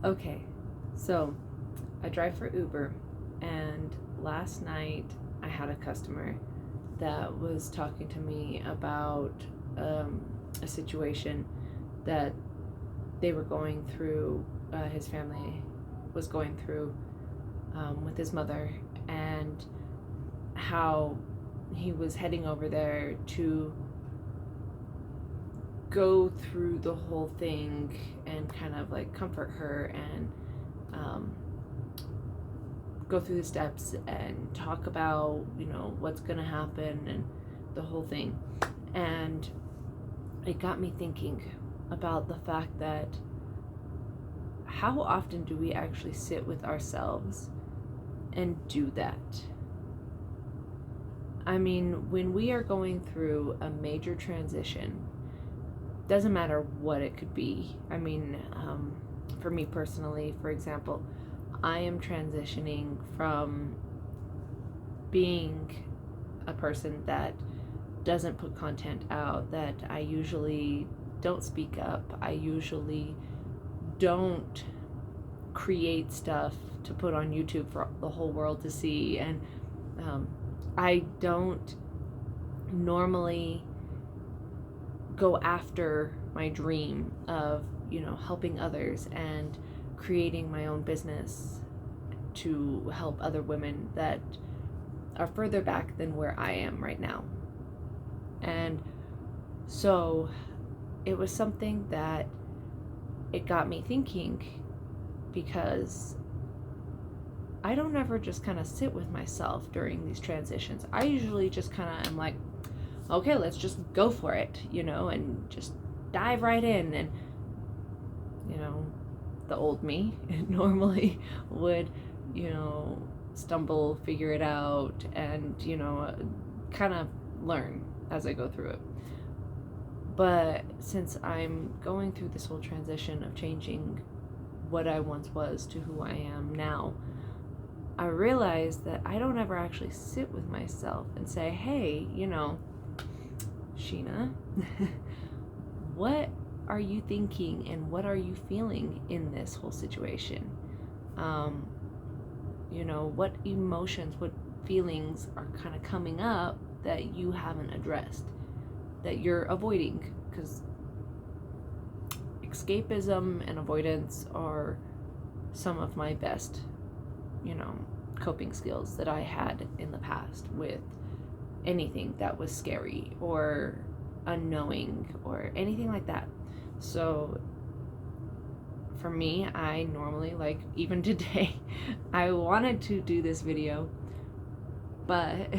Okay, so I drive for Uber, and last night I had a customer that was talking to me about um, a situation that they were going through, his family was going through with his mother, and how he was heading over there to go through the whole thing and kind of like comfort her and um, go through the steps and talk about, what's going to happen and the whole thing. And it got me thinking about the fact that how often do we actually sit with ourselves and do that? I mean, when we are going through a major transition, doesn't matter what it could be. I mean, for me personally, for example, I am transitioning from being a person that doesn't put content out, that I usually don't speak up, I usually don't create stuff to put on YouTube for the whole world to see, and I don't normally go after my dream of, helping others and creating my own business to help other women that are further back than where I am right now. And so it was something that it got me thinking, because I don't ever just kind of sit with myself during these transitions. I usually just kind of am like, okay, let's just go for it, and just dive right in. And, the old me normally would, stumble, figure it out, and, kind of learn as I go through it. But since I'm going through this whole transition of changing what I once was to who I am now, I realized that I don't ever actually sit with myself and say, hey, Sheena, what are you thinking and what are you feeling in this whole situation? What emotions, what feelings are kind of coming up that you haven't addressed, that you're avoiding? Because escapism and avoidance are some of my best, coping skills that I had in the past with anything that was scary or unknowing or anything like that. So for me, I normally, like even today, I wanted to do this video, but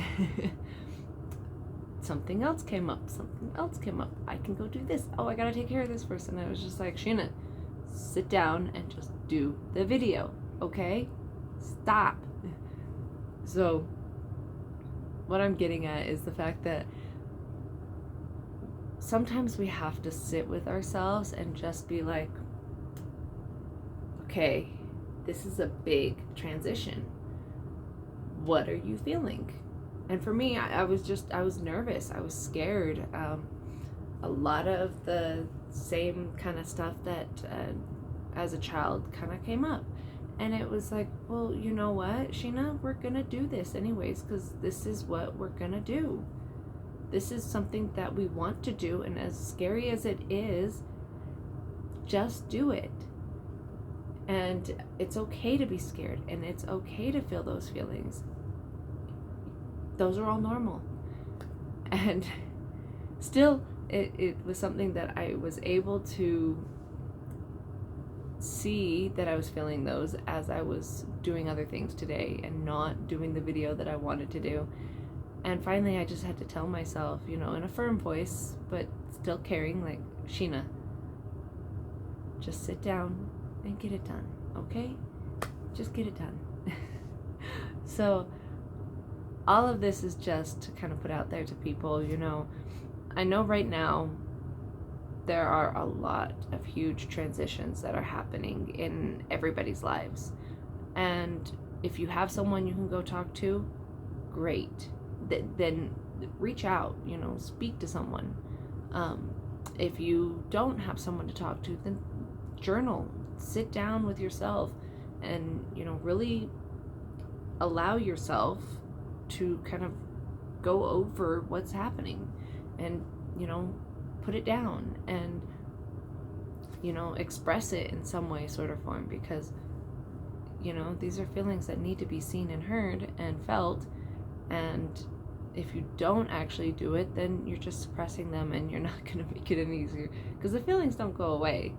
something else came up. I can go do this. Oh, I gotta take care of this person. I was just like, Sheena, sit down and just do the video, okay? Stop. So what I'm getting at is the fact that sometimes we have to sit with ourselves and just be like, okay, this is a big transition. What are you feeling? And for me, I was nervous. I was scared. A lot of the same kind of stuff that as a child kind of came up. And it was like, well, you know what, Sheena, we're going to do this anyways, because this is what we're going to do. This is something that we want to do. And as scary as it is, just do it. And it's okay to be scared, and it's okay to feel those feelings. Those are all normal. And still, it was something that I was able to see that I was feeling those as I was doing other things today and not doing the video that I wanted to do. And finally, I just had to tell myself, in a firm voice, but still caring, like, Sheena, just sit down and get it done, okay? Just get it done. So all of this is just to kind of put out there to people, I know right now there are a lot of huge transitions that are happening in everybody's lives. And if you have someone you can go talk to, great. Then reach out, speak to someone. If you don't have someone to talk to, then journal, sit down with yourself and, really allow yourself to kind of go over what's happening and, put it down and, express it in some way, sort of form, because, these are feelings that need to be seen and heard and felt. And if you don't actually do it, then you're just suppressing them, and you're not going to make it any easier, because the feelings don't go away.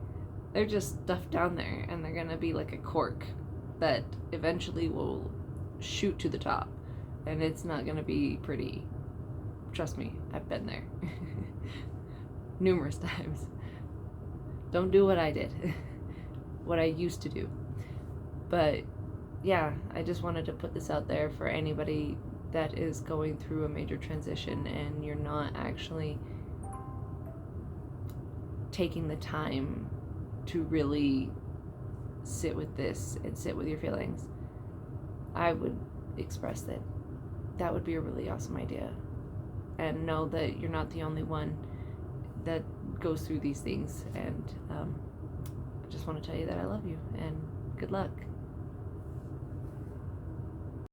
They're just stuffed down there, and they're going to be like a cork that eventually will shoot to the top, and it's not going to be pretty. Trust me, I've been there numerous times. Don't do what I did, what I used to do. But yeah, I just wanted to put this out there for anybody that is going through a major transition and you're not actually taking the time to really sit with this and sit with your feelings. I would express that. That would be a really awesome idea. And know that you're not the only one that goes through these things. And I just want to tell you that I love you and good luck.